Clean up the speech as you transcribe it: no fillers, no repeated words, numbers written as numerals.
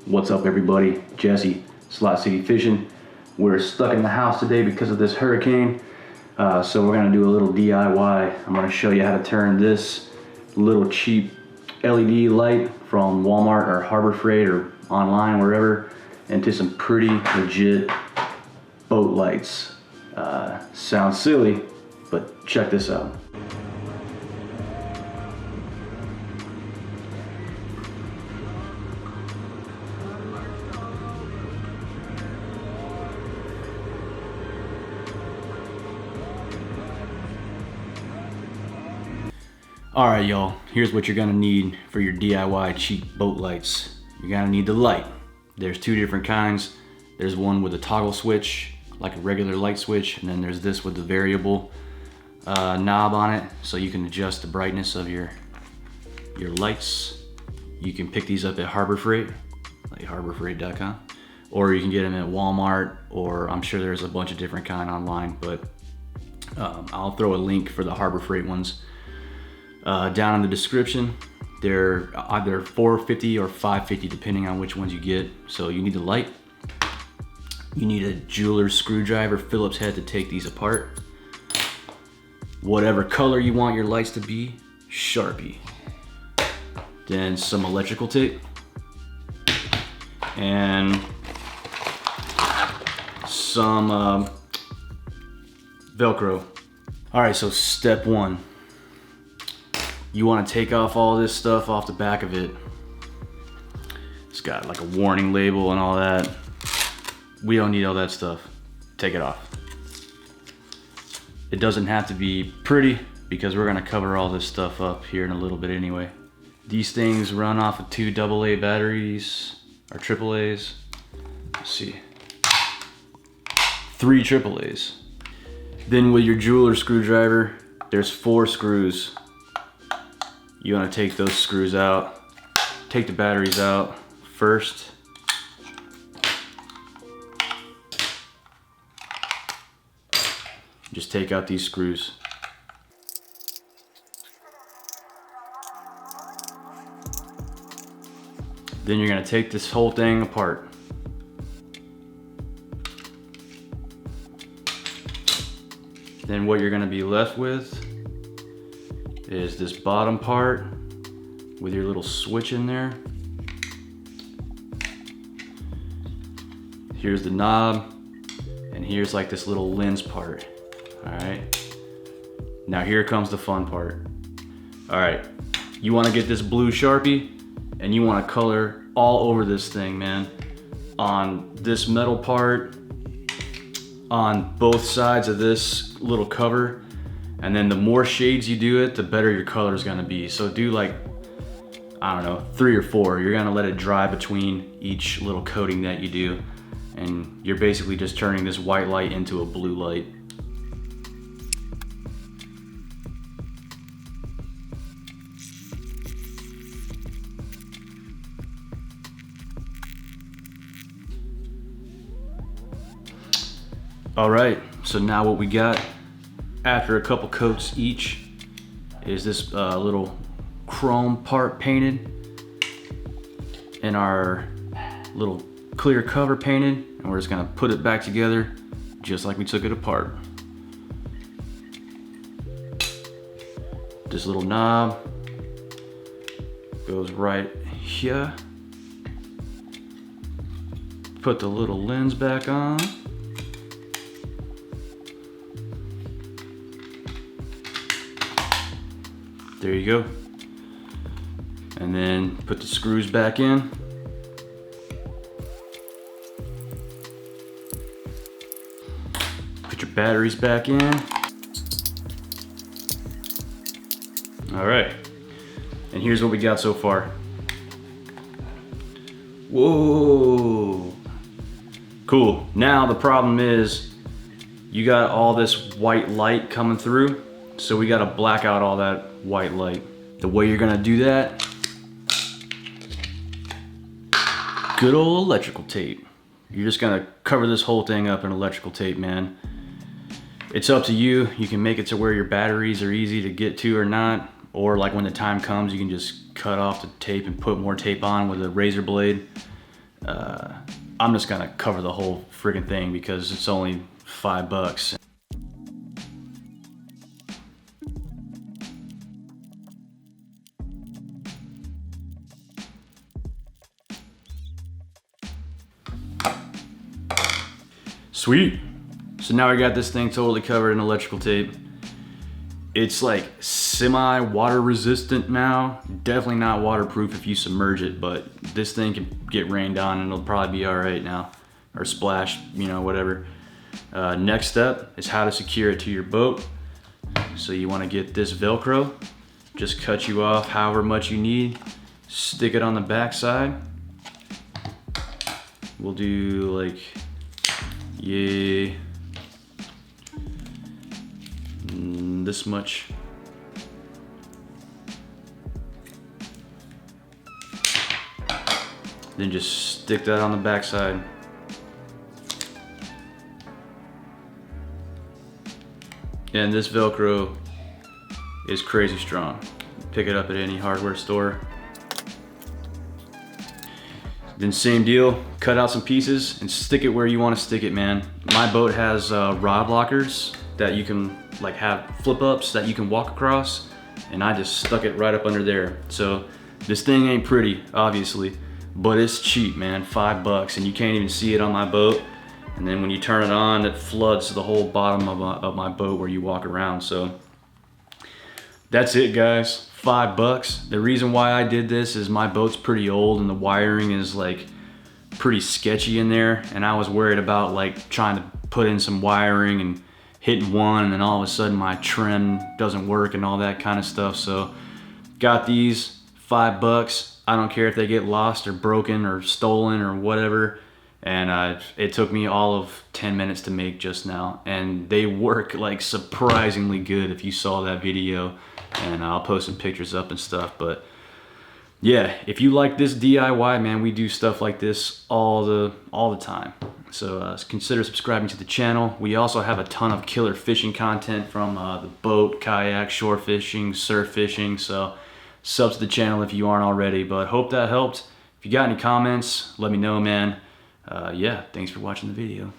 What's up everybody? Jesse, SlotCityFishing. We're stuck in the house today because of this hurricane. So we're gonna do a little DIY. I'm gonna show you how to turn this little cheap LED light from Walmart or Harbor Freight or online, wherever, into some pretty legit boat lights. Sounds silly, but check this out. Alright y'all, here's what you're gonna need for your DIY cheap boat lights. You're gonna need the light. There's two different kinds. There's one with a toggle switch, like a regular light switch, and then there's this with the variable knob on it, so you can adjust the brightness of your lights. You can pick these up at Harbor Freight, like harborfreight.com, or you can get them at Walmart, or I'm sure there's a bunch of different kind online, but I'll throw a link for the Harbor Freight ones down in the description. They're either $4.50 or $5.50 depending on which ones you get. So you need the light. You need a jeweler's screwdriver, Phillips head to take these apart. Whatever color you want your lights to be, Sharpie. Then some electrical tape. And some Velcro. All right, so step one. You want to take off all this stuff off the back of it. It's got like a warning label and all that. We don't need all that stuff. Take it off. It doesn't have to be pretty because we're gonna cover all this stuff up here in a little bit anyway. These things run off of 2 AA batteries or AAAs. Let's see. 3 AAAs. Then with your jeweler screwdriver, there's 4 screws. You want to take those screws out, take the batteries out first. Just take out these screws. Then you're going to take this whole thing apart. Then what you're going to be left with is this bottom part with your little switch in there. Here's the knob, and here's like this little lens part. All right, now here comes the fun part. All right, you want to get this blue Sharpie and you want to color all over this thing, man. On this metal part, on both sides of this little cover. And then the more shades you do it, the better your color is gonna be. So do like, I don't know, 3 or 4. You're gonna let it dry between each little coating that you do. And you're basically just turning this white light into a blue light. All right, so now what we got, after a couple coats each, is this little chrome part painted and our little clear cover painted, and we're just gonna put it back together just like we took it apart. This little knob goes right here. Put the little lens back on. There you go. And then put the screws back in. Put your batteries back in. All right. And here's what we got so far. Whoa. Cool. Now the problem is you got all this white light coming through. So we gotta black out all that white light. The way you're gonna do that, good old electrical tape. You're just gonna cover this whole thing up in electrical tape, man. It's up to you. You can make it to where your batteries are easy to get to or not, or like when the time comes, you can just cut off the tape and put more tape on with a razor blade. I'm just gonna cover the whole friggin' thing because it's only $5. Sweet. So now we got this thing totally covered in electrical tape. It's like semi water resistant now. Definitely not waterproof if you submerge it, but this thing can get rained on and it'll probably be all right now, or splashed, you know, whatever. Next step is how to secure it to your boat. So you want to get this Velcro, just cut you off however much you need, stick it on the back side. We'll do like, yeah, this much. Then just stick that on the back side. And this Velcro is crazy strong. Pick it up at any hardware store. Then same deal, cut out some pieces and stick it where you want to stick it, man. My boat has rod lockers that you can like have flip ups that you can walk across, and I just stuck it right up under there. So this thing ain't pretty, obviously, but it's cheap, man, $5, and you can't even see it on my boat. And then when you turn it on, it floods the whole bottom of my boat where you walk around. So that's it, guys, $5. The reason why I did this is my boat's pretty old and the wiring is like pretty sketchy in there. And I was worried about like trying to put in some wiring and hitting one and then all of a sudden my trim doesn't work and all that kind of stuff. So got these, $5. I don't care if they get lost or broken or stolen or whatever. And it took me all of 10 minutes to make just now, and they work like surprisingly good if you saw that video, and I'll post some pictures up and stuff. But yeah, if you like this DIY, man, we do stuff like this all the time. So consider subscribing to the channel. We also have a ton of killer fishing content from the boat, kayak, shore fishing, surf fishing. So sub to the channel if you aren't already, but hope that helped. If you got any comments, let me know, man. Yeah, thanks for watching the video.